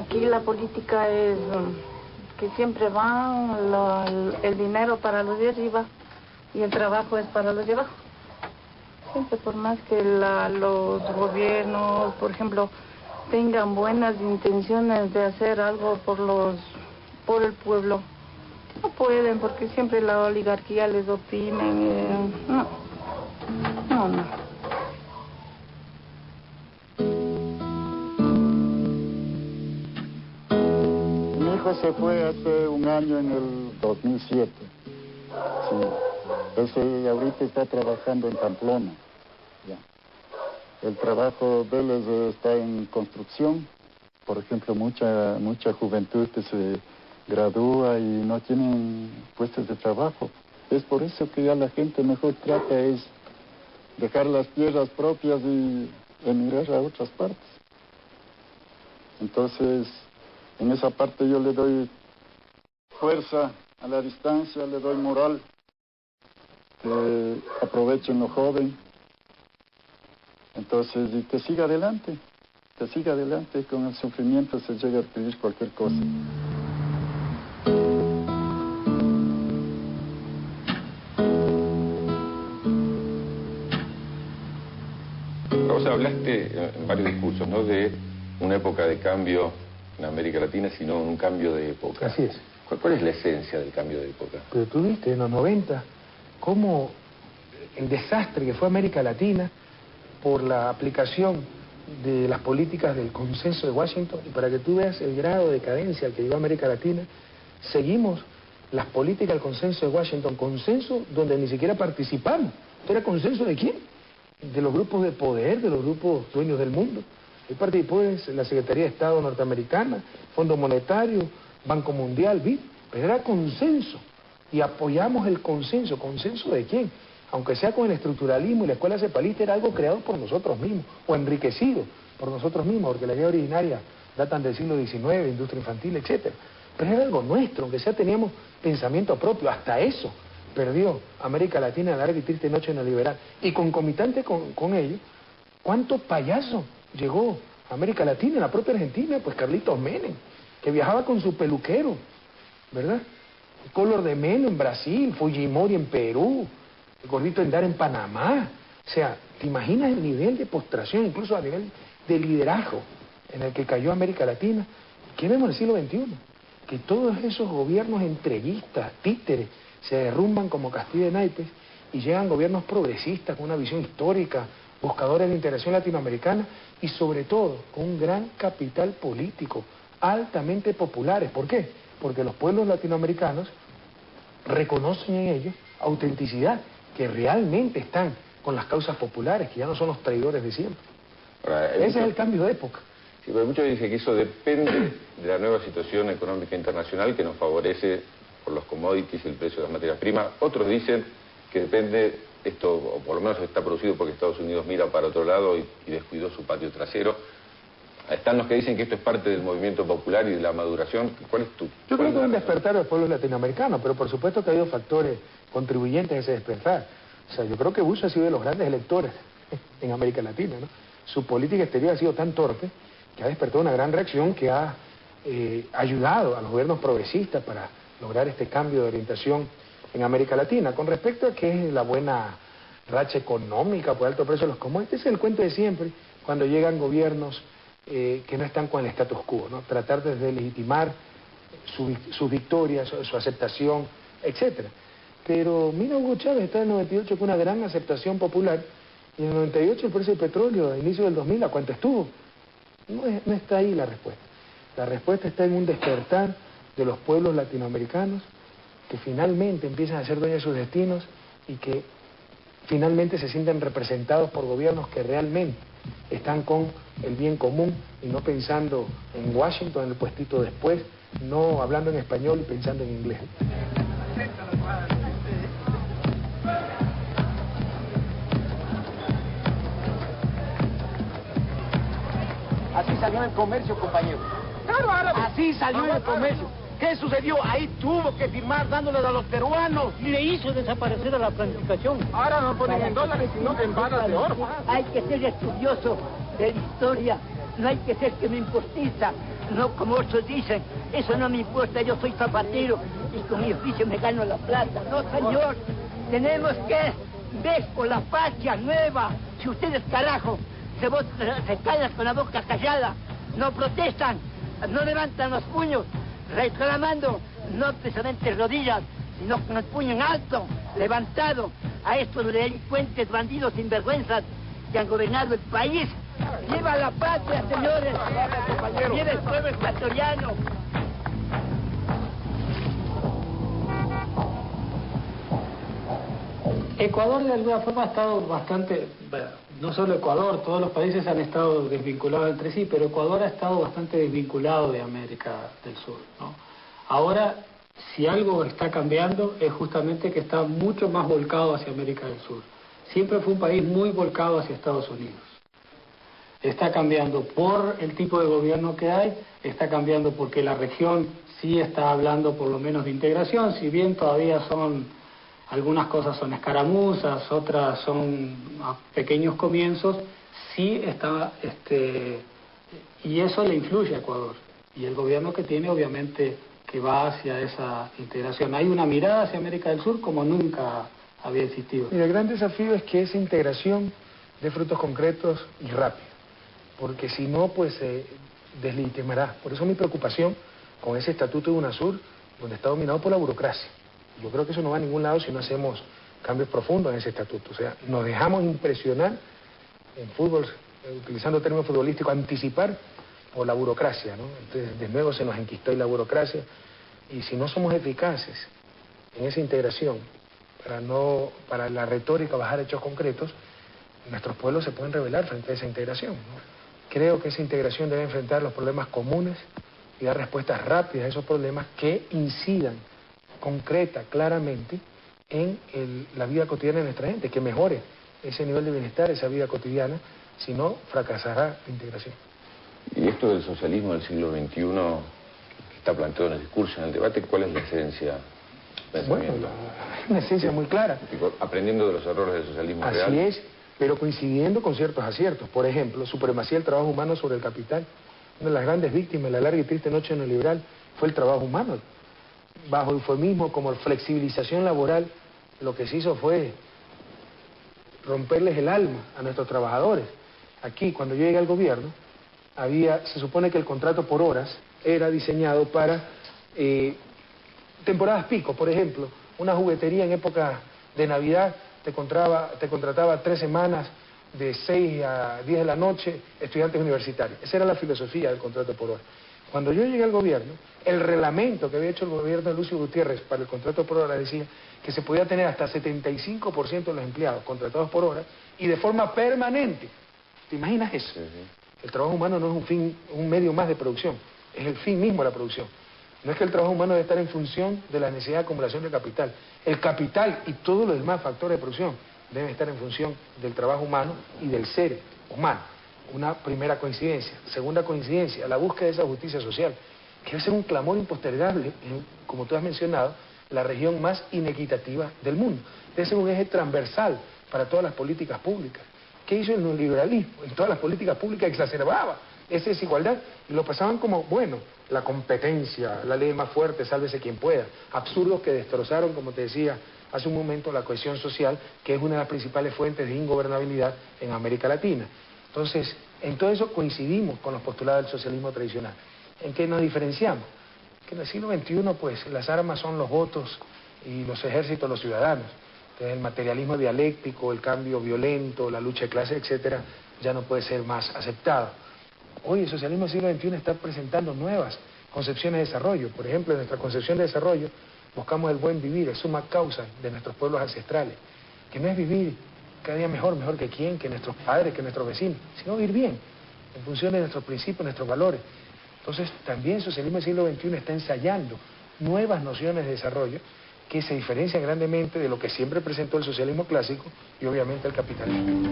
Aquí la política es que siempre va el dinero para los de arriba y el trabajo es para los de abajo. Siempre, por más que los gobiernos, por ejemplo, tengan buenas intenciones de hacer algo por el pueblo, no pueden, porque siempre la oligarquía les oprimen. No. Mi hijo se fue hace un año, en el 2007. Sí. Él ahorita está trabajando en Pamplona. Ya. El trabajo de él está en construcción. Por ejemplo, mucha juventud que se gradúa y no tienen puestos de trabajo. Es por eso que ya la gente mejor trata es dejar las tierras propias y emigrar a otras partes. Entonces, en esa parte yo le doy fuerza a la distancia, le doy moral, que aprovechen lo joven. Entonces, y que siga adelante, con el sufrimiento se llega a adquirir cualquier cosa. Vos hablaste en varios discursos, ¿no?, de una época de cambio en América Latina, sino un cambio de época. Así es. ¿Cuál es la esencia del cambio de época? Pero tú viste en los 90 cómo el desastre que fue América Latina por la aplicación de las políticas del consenso de Washington, y para que tú veas el grado de decadencia al que llegó América Latina, seguimos las políticas del consenso de Washington, consenso donde ni siquiera participamos. ¿Esto era consenso de quién? De los grupos de poder, de los grupos dueños del mundo. Ahí participó la Secretaría de Estado norteamericana, Fondo Monetario, Banco Mundial, BID, pero era consenso. Y apoyamos el consenso. ¿Consenso de quién? Aunque sea con el estructuralismo y la escuela cepalista, era algo creado por nosotros mismos, o enriquecido por nosotros mismos, porque la idea originaria datan del siglo XIX, industria infantil, etc. Pero era algo nuestro, aunque sea teníamos pensamiento propio. Hasta eso perdió América Latina en la larga y triste noche neoliberal. Y concomitante con ello, ¿cuántos payasos llegó a América Latina, en la propia Argentina? Pues Carlitos Menem, que viajaba con su peluquero, ¿verdad? Collor de Mello en Brasil, Fujimori en Perú, el gordito Endara en Panamá. O sea, ¿te imaginas el nivel de postración, incluso a nivel de liderazgo en el que cayó América Latina? ¿Qué vemos en el siglo XXI? Que todos esos gobiernos entreguistas, títeres, se derrumban como Castillo de naipes y llegan gobiernos progresistas con una visión histórica, buscadores de integración latinoamericana y sobre todo con un gran capital político, altamente populares. ¿Por qué? Porque los pueblos latinoamericanos reconocen en ellos autenticidad, que realmente están con las causas populares, que ya no son los traidores de siempre. Ahora, ese es el cambio de época. Sí, pero muchos dicen que eso depende de la nueva situación económica internacional que nos favorece por los commodities y el precio de las materias primas. Otros dicen que depende esto, o por lo menos está producido porque Estados Unidos mira para otro lado y descuidó su patio trasero. Están los que dicen que esto es parte del movimiento popular y de la maduración. ¿Cuál es tu...? Yo creo que es un despertar de los pueblos latinoamericanos, pero por supuesto que ha habido factores contribuyentes a ese despertar. O sea, yo creo que Bush ha sido de los grandes electores en América Latina, ¿no? Su política exterior ha sido tan torpe que ha despertado una gran reacción que ha ayudado a los gobiernos progresistas para lograr este cambio de orientación en América Latina. Con respecto a qué es la buena racha económica por alto precio de los commodities, es el cuento de siempre, cuando llegan gobiernos que no están con el status quo, ¿no? Tratar de legitimar sus victorias, su aceptación, etc. Pero mira, Hugo Chávez está en el 98 con una gran aceptación popular, y en el 98 el precio del petróleo, a inicio del 2000, ¿a cuánto estuvo? No está ahí la respuesta. La respuesta está en un despertar de los pueblos latinoamericanos que finalmente empiezan a ser dueños de sus destinos y que finalmente se sienten representados por gobiernos que realmente están con el bien común y no pensando en Washington, en el puestito después, no hablando en español y pensando en inglés. Así salió el comercio, compañero. Claro, árabe. Así salió el comercio. ¿Qué sucedió? Ahí tuvo que firmar dándoles a los peruanos. Y le hizo desaparecer a la planificación. Ahora no ponen en dólares, sino en barras de oro. Hay que ser estudioso de la historia. No hay que ser que me impostiza. No como otros dicen, eso no me importa, yo soy zapatero y con mi oficio me gano la plata. No, señor, tenemos que ver por la patria nueva. Si ustedes, carajo, se callan con la boca callada, no protestan, no levantan los puños, reclamando, no precisamente rodillas, sino con el puño en alto, levantado, a estos delincuentes, bandidos, sinvergüenzas que han gobernado el país. ¡Viva la patria, señores! ¡Viva el pueblo ecuatoriano! Ecuador de alguna forma ha estado bastante, no solo Ecuador, todos los países han estado desvinculados entre sí, pero Ecuador ha estado bastante desvinculado de América del Sur, ¿no? Ahora, si algo está cambiando es justamente que está mucho más volcado hacia América del Sur. Siempre fue un país muy volcado hacia Estados Unidos. Está cambiando por el tipo de gobierno que hay, está cambiando porque la región sí está hablando por lo menos de integración, si bien todavía algunas cosas son escaramuzas, otras son a pequeños comienzos, sí está, y eso le influye a Ecuador. Y el gobierno que tiene, obviamente, que va hacia esa integración. Hay una mirada hacia América del Sur como nunca había existido. Y el gran desafío es que esa integración dé frutos concretos y rápido, porque si no, pues se deslegitimará. Por eso mi preocupación con ese estatuto de UNASUR, donde está dominado por la burocracia. Yo creo que eso no va a ningún lado si no hacemos cambios profundos en ese estatuto. O sea, nos dejamos impresionar en fútbol, utilizando términos futbolísticos, anticipar por la burocracia, ¿no? Entonces, de nuevo se nos enquistó la burocracia. Y si no somos eficaces en esa integración, para la retórica bajar hechos concretos, nuestros pueblos se pueden rebelar frente a esa integración, ¿no? Creo que esa integración debe enfrentar los problemas comunes y dar respuestas rápidas a esos problemas que incidan concreta, claramente, en la vida cotidiana de nuestra gente, que mejore ese nivel de bienestar, esa vida cotidiana, si no, fracasará la integración. Y esto del socialismo del siglo XXI, que está planteado en el discurso, en el debate, ¿cuál es la esencia? Bueno, una esencia muy clara. Aprendiendo de los errores del socialismo real. Así es, pero coincidiendo con ciertos aciertos. Por ejemplo, supremacía del trabajo humano sobre el capital. Una de las grandes víctimas de la larga y triste noche neoliberal fue el trabajo humano. Bajo eufemismo como flexibilización laboral, lo que se hizo fue romperles el alma a nuestros trabajadores. Aquí, cuando yo llegué al gobierno, se supone que el contrato por horas era diseñado para temporadas pico. Por ejemplo, una juguetería en época de Navidad te contrataba 3 semanas de 6 a 10 de la noche estudiantes universitarios. Esa era la filosofía del contrato por hora. Cuando yo llegué al gobierno, el reglamento que había hecho el gobierno de Lucio Gutiérrez para el contrato por hora decía que se podía tener hasta 75% de los empleados contratados por hora y de forma permanente. ¿Te imaginas eso? Sí. El trabajo humano no es un medio más de producción, es el fin mismo de la producción. No es que el trabajo humano debe estar en función de la necesidad de acumulación de capital. El capital y todos los demás factores de producción deben estar en función del trabajo humano y del ser humano. Una primera coincidencia. Segunda coincidencia, la búsqueda de esa justicia social, que debe ser un clamor impostergable, como tú has mencionado, la región más inequitativa del mundo. Debe ser un eje transversal para todas las políticas públicas. ¿Qué hizo el neoliberalismo? En todas las políticas públicas exacerbaba esa desigualdad y lo pasaban como, bueno, la competencia, la ley más fuerte, sálvese quien pueda. Absurdos que destrozaron, como te decía hace un momento, la cohesión social, que es una de las principales fuentes de ingobernabilidad en América Latina. Entonces, en todo eso coincidimos con los postulados del socialismo tradicional. ¿En qué nos diferenciamos? Que en el siglo XXI, pues, las armas son los votos y los ejércitos los ciudadanos. Entonces, el materialismo dialéctico, el cambio violento, la lucha de clases, etcétera, ya no puede ser más aceptado. Hoy el socialismo del siglo XXI está presentando nuevas concepciones de desarrollo. Por ejemplo, en nuestra concepción de desarrollo buscamos el buen vivir, es suma causa de nuestros pueblos ancestrales, que no es vivir cada día mejor que quién, que nuestros padres, que nuestros vecinos, sino vivir bien, en función de nuestros principios, nuestros valores. Entonces, también el socialismo del siglo XXI está ensayando nuevas nociones de desarrollo que se diferencian grandemente de lo que siempre presentó el socialismo clásico y obviamente el capitalismo.